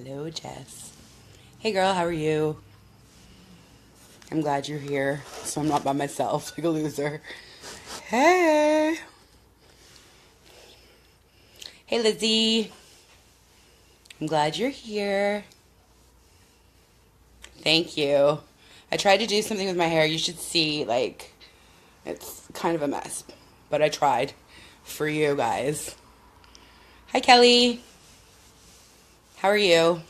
Hello, Jess. Hey, girl, how are you? I'm glad you're here, so I'm not by myself like a loser. Hey. Hey, Lizzie. I'm glad you're here. Thank you. I tried to do something with my hair. You should see, like, it's kind of a mess, but I tried for you guys. Hi, Kelly. How are you?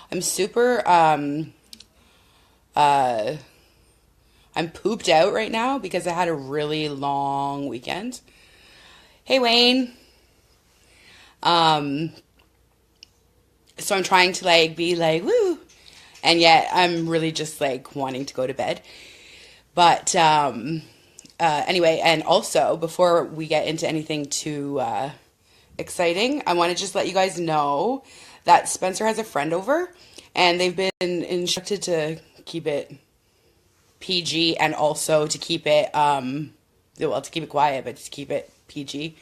I'm super, I'm pooped out right now because I had a really long weekend. Hey, Wayne. Um, so I'm trying to, like, be like, woo, and yet I'm really just, like, wanting to go to bed. But, anyway, and also, before we get into anything too, exciting, I want to just let you guys know that Spencer has a friend over, and they've been instructed to keep it PG and also to keep it, well, to keep it quiet, but to keep it PG.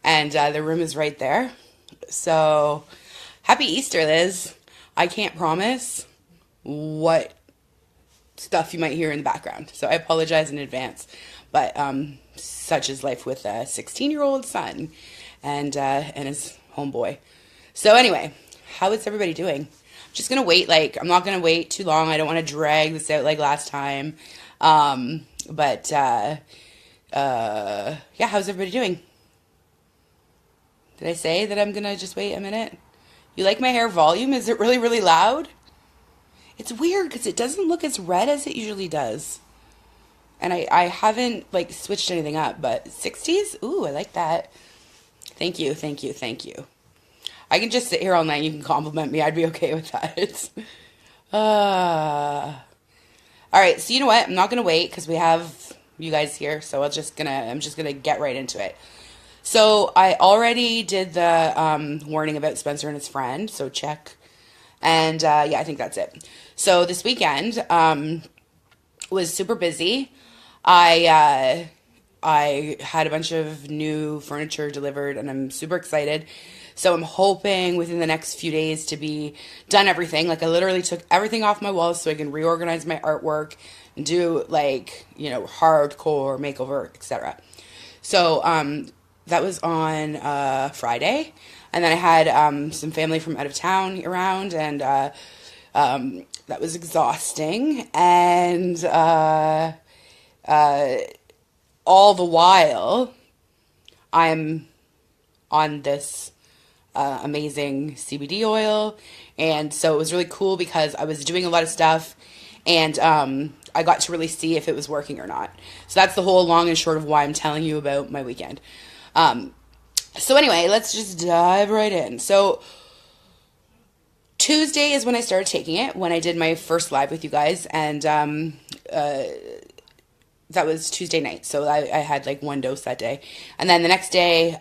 And the room is right there. So, happy Easter, Liz. I can't promise what stuff you might hear in the background, so I apologize in advance. But such is life with a 16-year-old son and his homeboy. So anyway, how is everybody doing? I'm just gonna wait. Like, I'm not gonna wait too long. I don't want to drag this out like last time. But yeah, how's everybody doing? Did I say that I'm gonna just wait a minute? You like my hair volume? Is it really, really loud? It's weird because it doesn't look as red as it usually does. And I haven't, like, switched anything up, but 60s? Ooh, I like that. Thank you, thank you, thank you. I can just sit here all night and you can compliment me. I'd be okay with that. All right, so you know what? I'm not going to wait because we have you guys here, so I'm just gonna get right into it. So I already did the warning about Spencer and his friend, so check. And yeah, I think that's it. So this weekend was super busy. I had a bunch of new furniture delivered, and I'm super excited. So I'm hoping within the next few days to be done everything. Like, I literally took everything off my walls so I can reorganize my artwork and do, like, you know, hardcore makeover, etc. So that was on Friday. And then I had some family from out of town around, and that was exhausting. And all the while, I'm on this amazing CBD oil. And so it was really cool because I was doing a lot of stuff, and I got to really see if it was working or not. So that's the whole long and short of why I'm telling you about my weekend. So anyway, let's just dive right in. So Tuesday is when I started taking it, when I did my first live with you guys, and that was Tuesday night. So I had like one dose that day. And then the next day,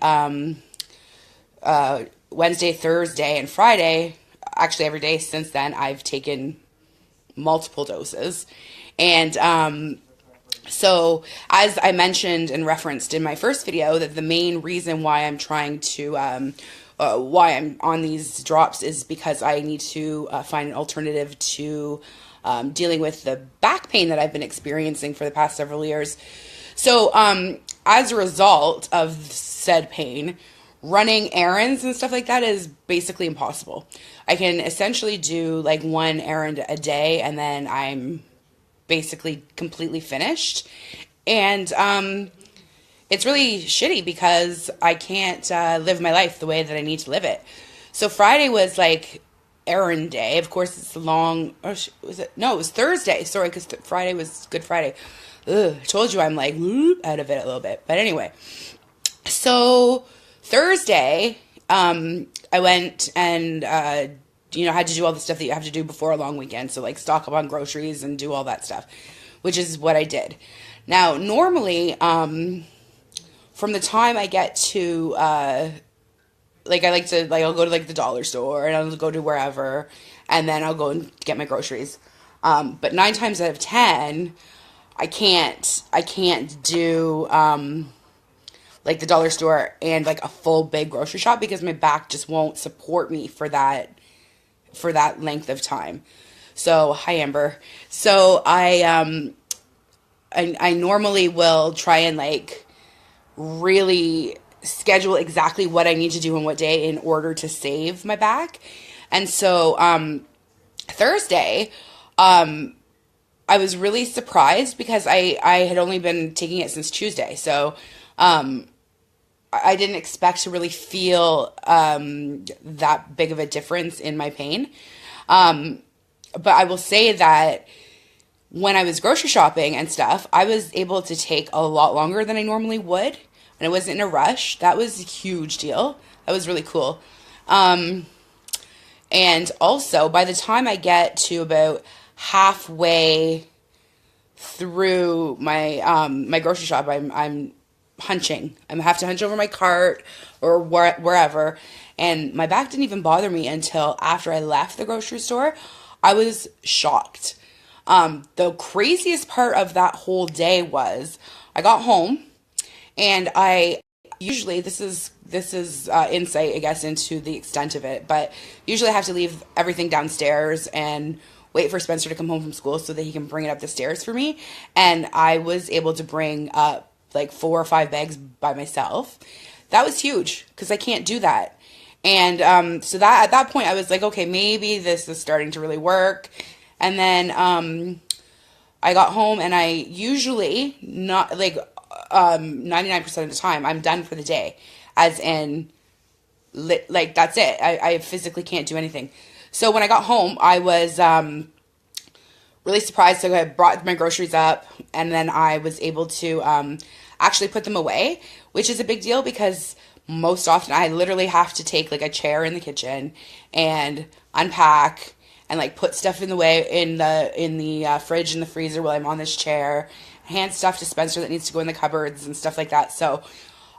Wednesday, Thursday, and Friday, actually every day since then, I've taken multiple doses. And so, as I mentioned and referenced in my first video, that the main reason why I'm trying to, why I'm on these drops is because I need to find an alternative to dealing with the back pain that I've been experiencing for the past several years. So, as a result of said pain, running errands and stuff like that is basically impossible. I can essentially do like one errand a day, and then I'm basically completely finished. And it's really shitty because I can't live my life the way that I need to live it. So Friday was like errand day. Of course, it's long. Or was it? No, it was Thursday. Sorry, because Friday was Good Friday. Ugh, I told you I'm like out of it a little bit. But anyway, So Thursday, I went and, had to do all the stuff that you have to do before a long weekend. So like stock up on groceries and do all that stuff, which is what I did. Now, normally, from the time I get to, I'll go to like the dollar store and I'll go to wherever, and then I'll go and get my groceries. But 9 times out of 10, I can't do, like the dollar store and like a full big grocery shop because my back just won't support me for that length of time. So, hi Amber. So I normally will try and like really schedule exactly what I need to do on what day in order to save my back. And so Thursday, I was really surprised because I had only been taking it since Tuesday. So I didn't expect to really feel that big of a difference in my pain. But I will say that when I was grocery shopping and stuff, I was able to take a lot longer than I normally would. And I wasn't in a rush. That was a huge deal. That was really cool. And also, by the time I get to about halfway through my my grocery shop, I'm hunching. I have to hunch over my cart or wherever. And my back didn't even bother me until after I left the grocery store. I was shocked. The craziest part of that whole day was I got home and I usually, this is insight, I guess, into the extent of it, but usually I have to leave everything downstairs and wait for Spencer to come home from school so that he can bring it up the stairs for me. And I was able to bring up like 4 or 5 bags by myself. That was huge because I can't do that. And so that at that point I was like, okay, maybe this is starting to really work. And then I got home and I usually, not like 99% of the time, I'm done for the day. As in, like, that's it. I physically can't do anything. So when I got home, I was really surprised. So I brought my groceries up and then I was able to actually put them away, which is a big deal because most often I literally have to take like a chair in the kitchen and unpack and like put stuff in the fridge and the freezer while I'm on this chair, hand stuff to Spencer that needs to go in the cupboards and stuff like that. So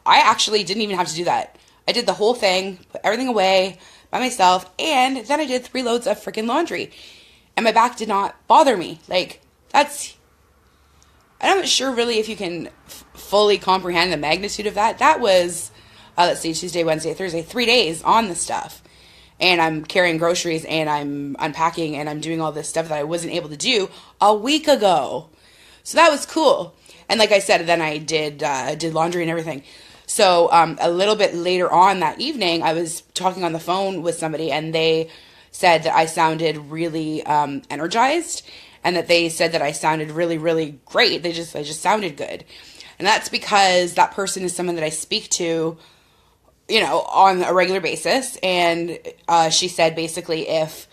I actually didn't even have to do that. I did the whole thing, put everything away by myself, and then I did 3 loads of freaking laundry. And my back did not bother me. Like, that's... I'm not sure really if you can fully comprehend the magnitude of that. That was, let's see, Tuesday, Wednesday, Thursday, 3 days on the stuff. And I'm carrying groceries and I'm unpacking and I'm doing all this stuff that I wasn't able to do a week ago. So that was cool. And like I said, then I did laundry and everything. So a little bit later on that evening, I was talking on the phone with somebody and they said that I sounded really energized and that they said that I sounded really, really great. I just sounded good. And that's because that person is someone that I speak to, on a regular basis. And she said basically if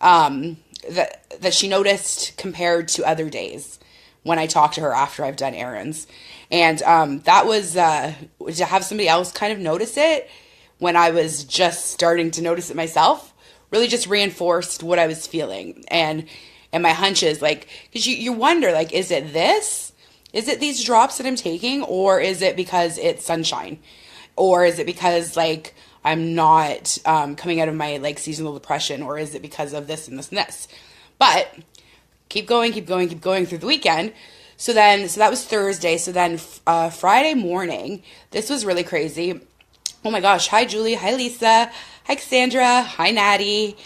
that she noticed compared to other days when I talk to her after I've done errands. And that was to have somebody else kind of notice it when I was just starting to notice it myself, really just reinforced what I was feeling and my hunches. Like, because you wonder, like, is it this? Is it these drops that I'm taking? Or is it because it's sunshine? Or is it because, like, I'm not coming out of my, like, seasonal depression? Or is it because of this and this and this? But keep going through the weekend. So that was Thursday. So then Friday morning, this was really crazy. Oh my gosh. Hi, Julie. Hi, Lisa. Hi, Cassandra. Hi, Natty.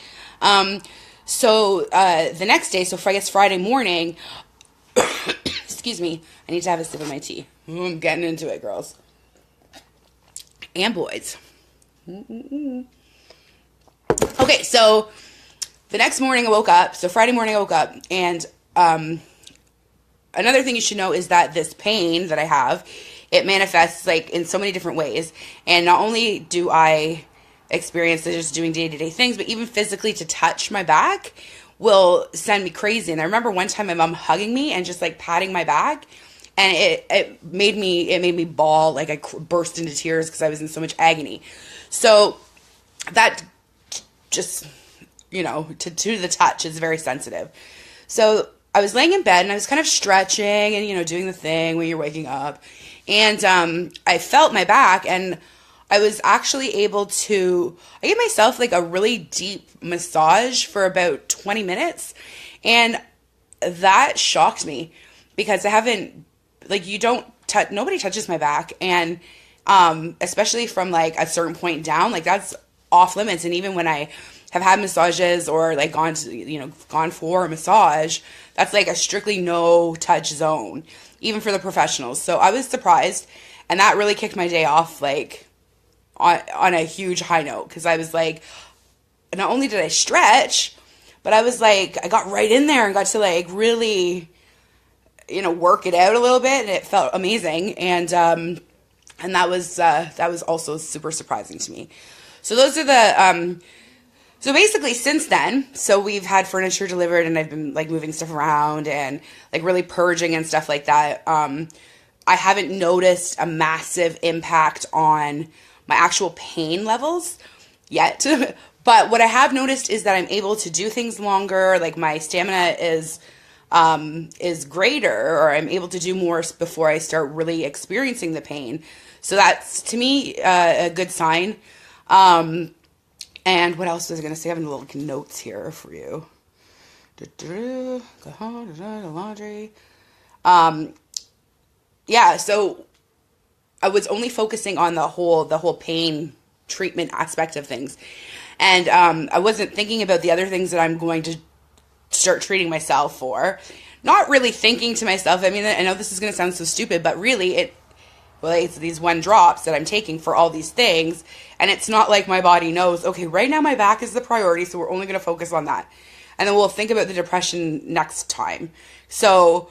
So the next day, so I guess Friday morning, excuse me, I need to have a sip of my tea. I'm getting into it, girls. And boys. Okay, so the next morning I woke up. So Friday morning I woke up. And another thing you should know is that this pain that I have, it manifests like in so many different ways. And not only do I experience just doing day-to-day things, but even physically to touch my back will send me crazy. And I remember one time my mom hugging me and just like patting my back. and it made me bawl, like I burst into tears because I was in so much agony. So that just, to the touch is very sensitive. So I was laying in bed and I was kind of stretching and, doing the thing when you're waking up. And I felt my back, and I was actually able to, I gave myself like a really deep massage for about 20 minutes. And that shocked me because I haven't, like, nobody touches my back. And especially from like a certain point down, like that's off limits. And even when I have had massages or like gone for a massage, that's like a strictly no touch zone, even for the professionals. So I was surprised, and that really kicked my day off like on a huge high note, because I was like, not only did I stretch, but I was like, I got right in there and got to like really, work it out a little bit, and it felt amazing. And that was also super surprising to me. So those are the so basically since then, so we've had furniture delivered, and I've been like moving stuff around and like really purging and stuff like that. I haven't noticed a massive impact on my actual pain levels yet. But what I have noticed is that I'm able to do things longer. Like my stamina is greater, or I'm able to do more before I start really experiencing the pain. So that's, to me, a good sign. And what else was I going to say? I have little notes here for you. Laundry. Yeah, so I was only focusing on the whole pain treatment aspect of things. And I wasn't thinking about the other things that I'm going to start treating myself for. Not really thinking to myself, I mean, I know this is going to sound so stupid, but really it's these 1 drops that I'm taking for all these things. And it's not like my body knows, okay, right now my back is the priority, so we're only going to focus on that. And then we'll think about the depression next time. So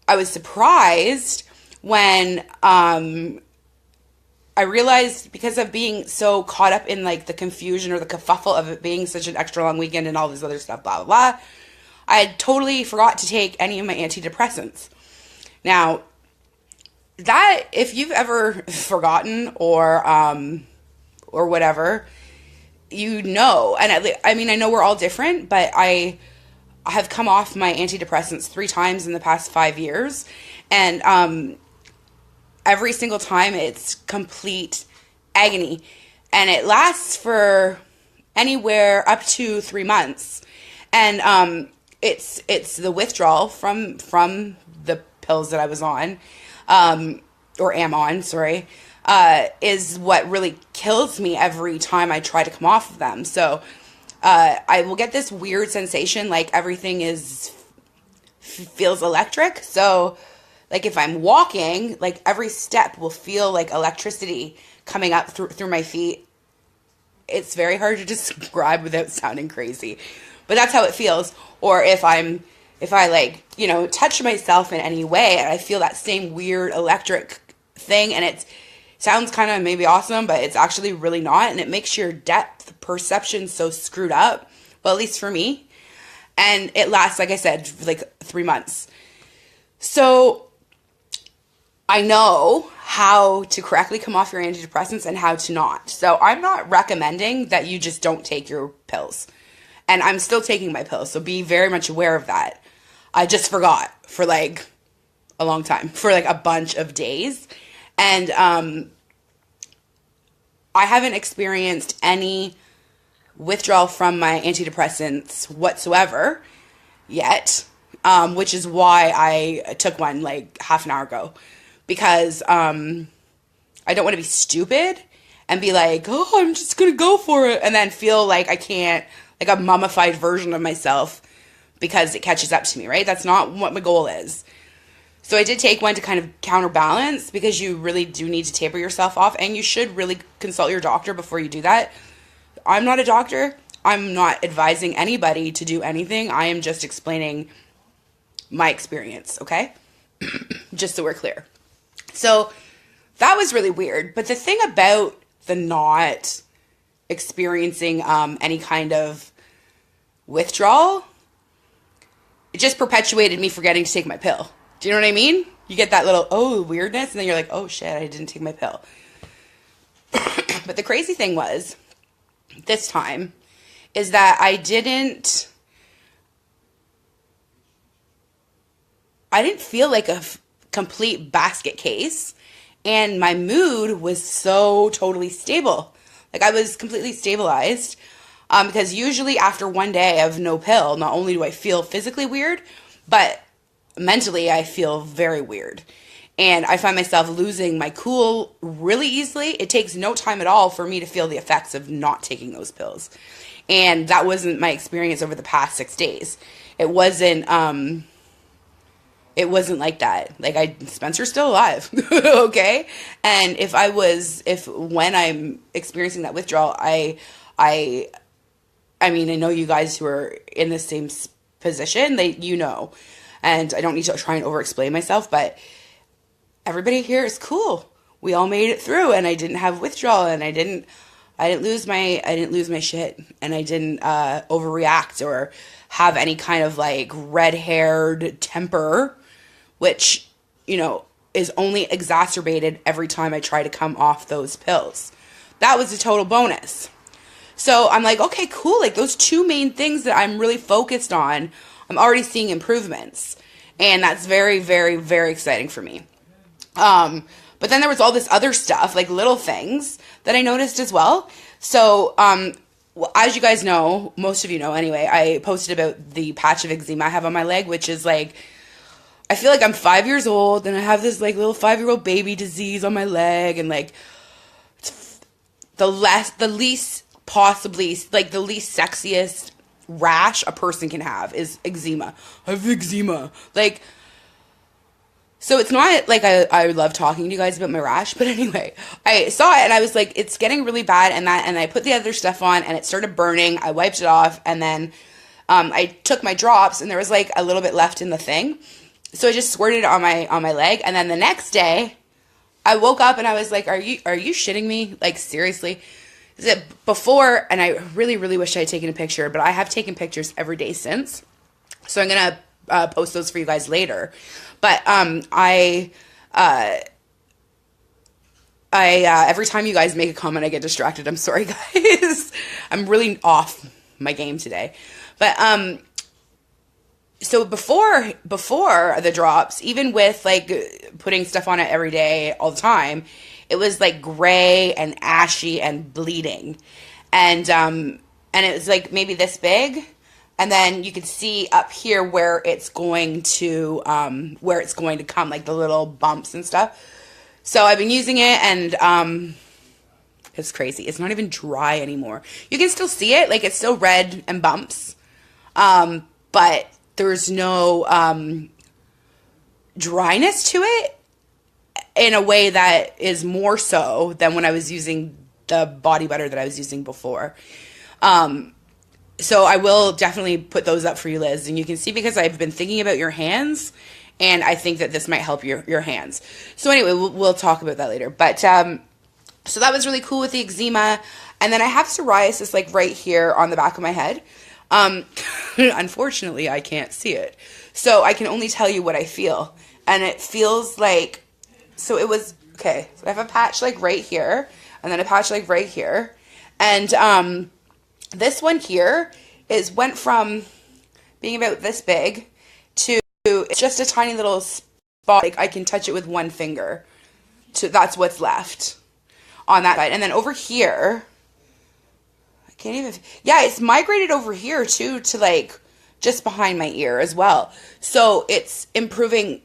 I was surprised when I realized, because of being so caught up in like the confusion or the kerfuffle of it being such an extra long weekend and all this other stuff, blah, blah, blah, I had totally forgot to take any of my antidepressants. Now, that, if you've ever forgotten or whatever, and I mean, I know we're all different, but I have come off my antidepressants 3 times in the past 5 years, and every single time it's complete agony, and it lasts for anywhere up to 3 months, and it's the withdrawal from the pills that I was on, or am on, sorry, is what really kills me every time I try to come off of them. So I will get this weird sensation, like everything feels electric. So like if I'm walking, like every step will feel like electricity coming up through my feet. It's very hard to describe without sounding crazy, but that's how it feels. Or if I like, touch myself in any way and I feel that same weird electric thing, and it sounds kind of maybe awesome, but it's actually really not. And it makes your depth perception so screwed up. Well, at least for me. And it lasts, like I said, like 3 months. So I know how to correctly come off your antidepressants and how to not. So I'm not recommending that you just don't take your pills. And I'm still taking my pills, so be very much aware of that. I just forgot for like a long time, for like a bunch of days. And I haven't experienced any withdrawal from my antidepressants whatsoever yet, which is why I took one like half an hour ago. Because I don't want to be stupid and be like, oh, I'm just going to go for it, and then feel like I can't, like a mummified version of myself because it catches up to me, right? That's not what my goal is. So I did take one to kind of counterbalance, because you really do need to taper yourself off, and you should really consult your doctor before you do that. I'm not a doctor. I'm not advising anybody to do anything. I am just explaining my experience, okay? Just so we're clear. So that was really weird. But the thing about the not experiencing any kind of withdrawal, it just perpetuated me forgetting to take my pill. Do you know what I mean? You get that little, oh, weirdness, and then you're like, oh shit, I didn't take my pill. But the crazy thing was, this time, is that I didn't feel like a complete basket case, and my mood was so totally stable. Like, I was completely stabilized, because usually after one day of no pill, not only do I feel physically weird, but mentally I feel very weird. And I find myself losing my cool really easily. It takes no time at all for me to feel the effects of not taking those pills. And that wasn't my experience over the past 6 days. It wasn't like that. Like, Spencer's still alive. Okay? And when I'm experiencing that withdrawal, I mean, I know you guys who are in the same position, and I don't need to try and over-explain myself, but everybody here is cool. We all made it through, and I didn't have withdrawal, and I didn't lose my shit, and I didn't overreact or have any kind of like red-haired temper, which, is only exacerbated every time I try to come off those pills. That was a total bonus. So I'm like, okay, cool. Like, those two main things that I'm really focused on, I'm already seeing improvements. And that's very, very, very exciting for me. But then there was all this other stuff, like little things that I noticed as well. So, as you guys know, most of you know anyway, I posted about the patch of eczema I have on my leg, which is like, I feel like I'm 5 years old and I have this like little 5-year-old baby disease on my leg, and like the least sexiest rash a person can have is eczema. I have eczema. Like, so it's not like I love talking to you guys about my rash, but anyway, I saw it and I was like, it's getting really bad, and I put the other stuff on and it started burning. I wiped it off, and then I took my drops and there was like a little bit left in the thing. So I just squirted it on my leg, and then the next day I woke up and I was like, are you shitting me? Like, seriously? Is it before? And I really, really wish I had taken a picture, but I have taken pictures every day since. So I'm going to post those for you guys later. But I every time you guys make a comment, I get distracted. I'm sorry, guys. I'm really off my game today. But so before the drops, even with like putting stuff on it every day all the time, it was like gray and ashy and bleeding. And it was like maybe this big. And then you can see up here where it's going to come, like the little bumps and stuff. So I've been using it, and it's crazy. It's not even dry anymore. You can still see it, like it's still red and bumps. But there's no dryness to it in a way that is more so than when I was using the body butter that I was using before. So I will definitely put those up for you, Liz. And you can see, because I've been thinking about your hands, and I think that this might help your hands. So anyway, we'll talk about that later. But so that was really cool with the eczema. And then I have psoriasis like right here on the back of my head. Unfortunately, I can't see it. So I can only tell you what I feel. And it feels like, so it was, okay, so I have a patch like right here, and then a patch like right here. And this one here went from being about this big to it's just a tiny little spot. Like, I can touch it with one finger. That's what's left on that side. And then over here, I can't even, yeah, it's migrated over here too, to like just behind my ear as well. So it's improving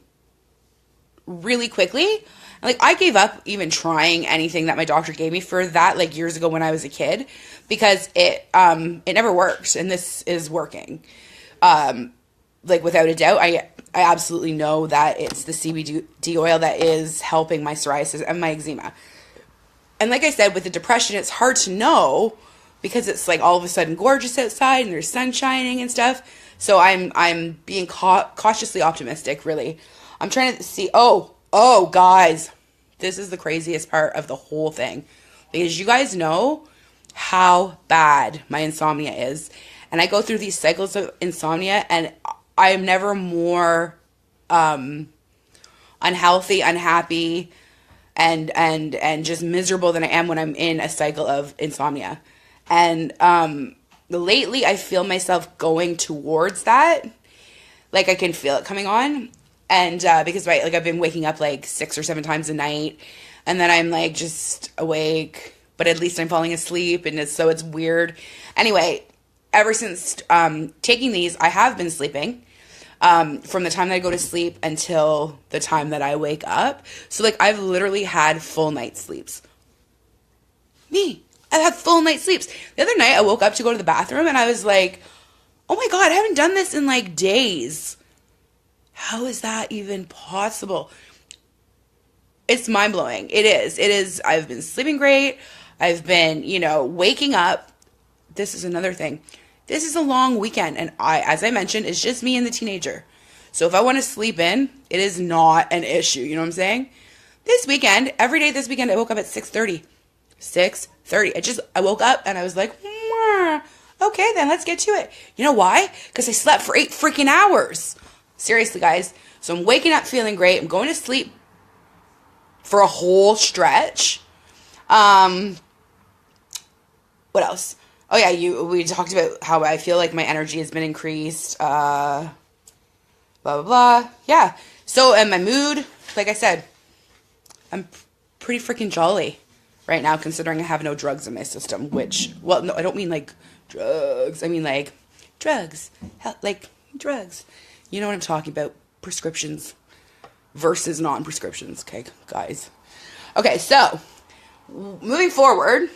really quickly. Like, I gave up even trying anything that my doctor gave me for that, like years ago when I was a kid, because it never worked, and this is working. Like, without a doubt, I absolutely know that it's the CBD oil that is helping my psoriasis and my eczema. And like I said, with the depression, it's hard to know, because it's like all of a sudden gorgeous outside and there's sun shining and stuff. So I'm being cautiously optimistic, really. I'm trying to see, oh, guys, this is the craziest part of the whole thing, because you guys know how bad my insomnia is, and I go through these cycles of insomnia, and I am never more, unhealthy, unhappy, and just miserable than I am when I'm in a cycle of insomnia. And lately I feel myself going towards that. Like I can feel it coming on. And because right, like I've been waking up like 6 or 7 times a night, and then I'm like just awake, but at least I'm falling asleep, and so it's weird. Anyway, ever since taking these, I have been sleeping from the time that I go to sleep until the time that I wake up. So like I've literally had full night sleeps. I've had full night sleeps. The other night I woke up to go to the bathroom and I was like, oh my God, I haven't done this in like days. How is that even possible? It's mind-blowing. It is. I've been sleeping great. I've been, waking up. This is another thing. This is a long weekend, and as I mentioned, it's just me and the teenager. So if I want to sleep in, it is not an issue. You know what I'm saying? This weekend, every day this weekend, I woke up at 6:30. 6:30. I woke up and I was like, okay, then let's get to it. You know why? Because I slept for 8 freaking hours. Seriously, guys. So I'm waking up feeling great. I'm going to sleep for a whole stretch. What else? Oh yeah, we talked about how I feel like my energy has been increased. Blah blah blah. Yeah. So and my mood, like I said, I'm pretty freaking jolly right now, considering I have no drugs in my system. Which, well, no, I don't mean like drugs. I mean like drugs, like drugs. You know what I'm talking about? Prescriptions versus non-prescriptions. Okay, guys. Okay, so moving forward,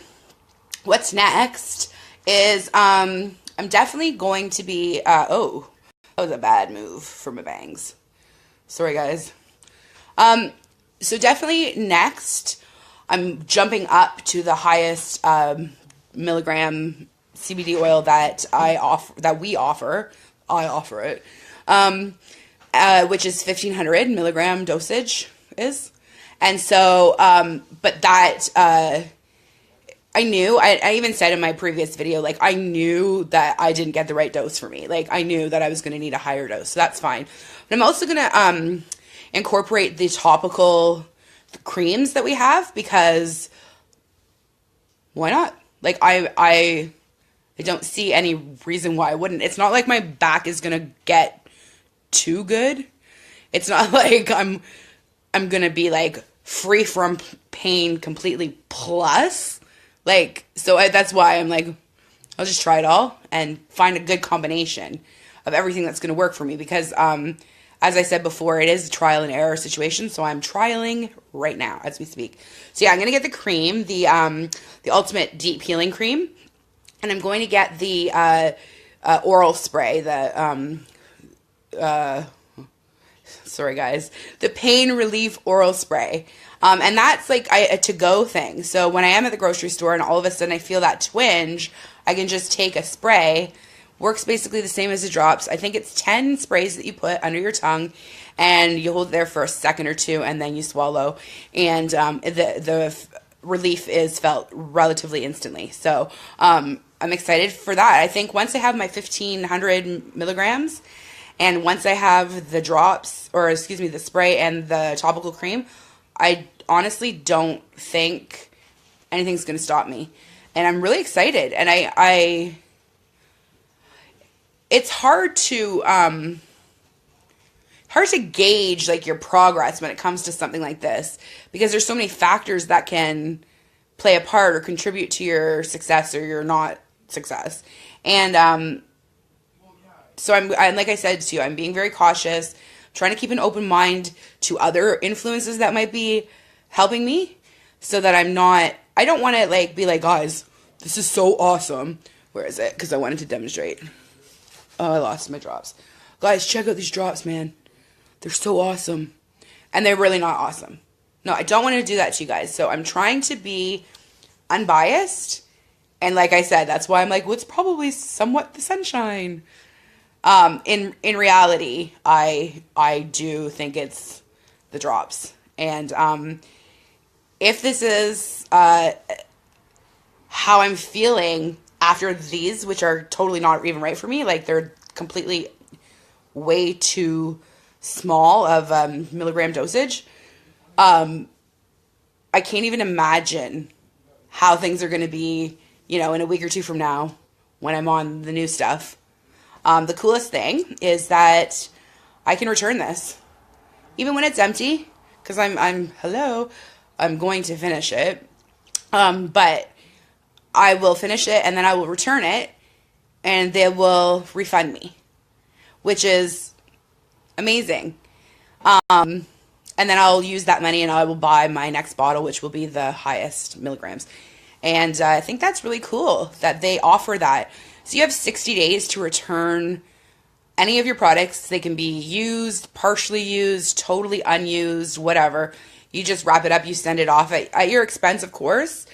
what's next is I'm definitely going to be that was a bad move for my bangs. Sorry, guys. So definitely next, I'm jumping up to the highest milligram CBD oil that we offer. I offer it. Which is 1,500 milligram dosage is. And so, but that, I knew, I even said in my previous video, like, I knew that I didn't get the right dose for me. Like, I knew that I was going to need a higher dose. So that's fine. But I'm also going to, incorporate the topical creams that we have, because why not? Like, I don't see any reason why I wouldn't. It's not like my back is going to get too good. It's not like I'm going to be like free from pain completely plus. Like, so that's why I'm like, I'll just try it all and find a good combination of everything that's going to work for me, because as I said before, it is a trial and error situation, so I'm trialing right now as we speak. So yeah, I'm going to get the cream, the Ultimate Deep Healing Cream, and I'm going to get the oral spray, sorry guys, the Pain Relief Oral Spray. And that's like a to-go thing. So when I am at the grocery store and all of a sudden I feel that twinge, I can just take a spray. Works basically the same as the drops. I think it's 10 sprays that you put under your tongue, and you hold it there for a second or two, and then you swallow. And the relief is felt relatively instantly. So I'm excited for that. I think once I have my 1,500 milligrams, and once I have the drops, or excuse me, the spray and the topical cream, I honestly don't think anything's going to stop me. And I'm really excited. And it's hard to gauge like your progress when it comes to something like this, because there's so many factors that can play a part or contribute to your success or your not success. And so I'm like I said to you, I'm being very cautious, trying to keep an open mind to other influences that might be helping me, so that I don't want to like be like, guys, this is so awesome. Where is it? Because I wanted to demonstrate. Oh, I lost my drops. Guys, check out these drops, man. They're so awesome. And they're really not awesome. No, I don't want to do that to you guys. So I'm trying to be unbiased. And like I said, that's why I'm like, well, it's probably somewhat the sunshine. In reality, I do think it's the drops. And if this is how I'm feeling after these, which are totally not even right for me, like they're completely way too small of milligram dosage. I can't even imagine how things are going to be, in a week or two from now when I'm on the new stuff. The coolest thing is that I can return this even when it's empty, because I'm going to finish it. But I will finish it and then I will return it and they will refund me, which is amazing. And then I'll use that money and I will buy my next bottle, which will be the highest milligrams. And I think that's really cool that they offer that. So you have 60 days to return any of your products. They can be used, partially used, totally unused, whatever. You just wrap it up, you send it off at your expense, of course.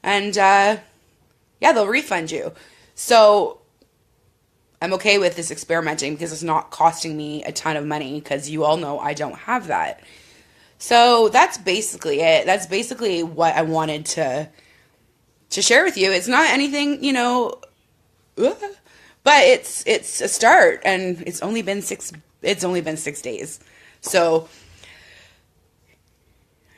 And yeah, they'll refund you. So I'm okay with this experimenting because it's not costing me a ton of money, because you all know I don't have that. So that's basically it. That's basically what I wanted to share with you. It's not anything, but it's a start, and it's only been 6 days. So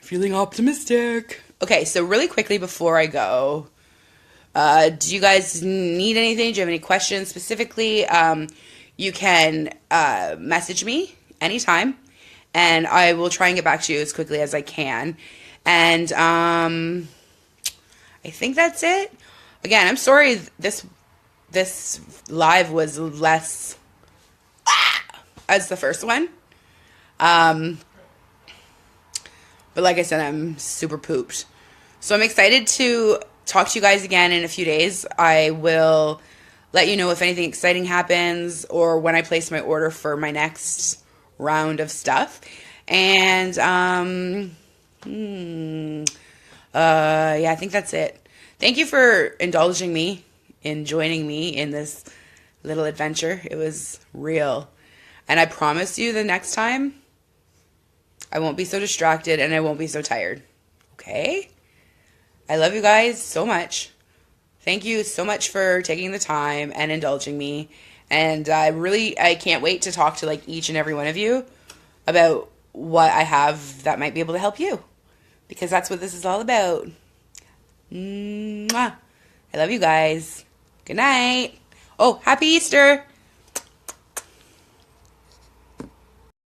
feeling optimistic. Okay, so really quickly before I go, do you guys need anything? Do you have any questions specifically? You can message me anytime, and I will try and get back to you as quickly as I can. And I think that's it. Again, I'm sorry this live was less as the first one. But like I said, I'm super pooped. So I'm excited to talk to you guys again in a few days. I will let you know if anything exciting happens or when I place my order for my next round of stuff. And yeah, I think that's it. Thank you for indulging me in joining me in this little adventure. It was real. And I promise you the next time I won't be so distracted and I won't be so tired. Okay? I love you guys so much. Thank you so much for taking the time and indulging me. And I can't wait to talk to each and every one of you about what I have that might be able to help you. Because that's what this is all about. Mwah. I love you guys. Good night. Oh, happy Easter.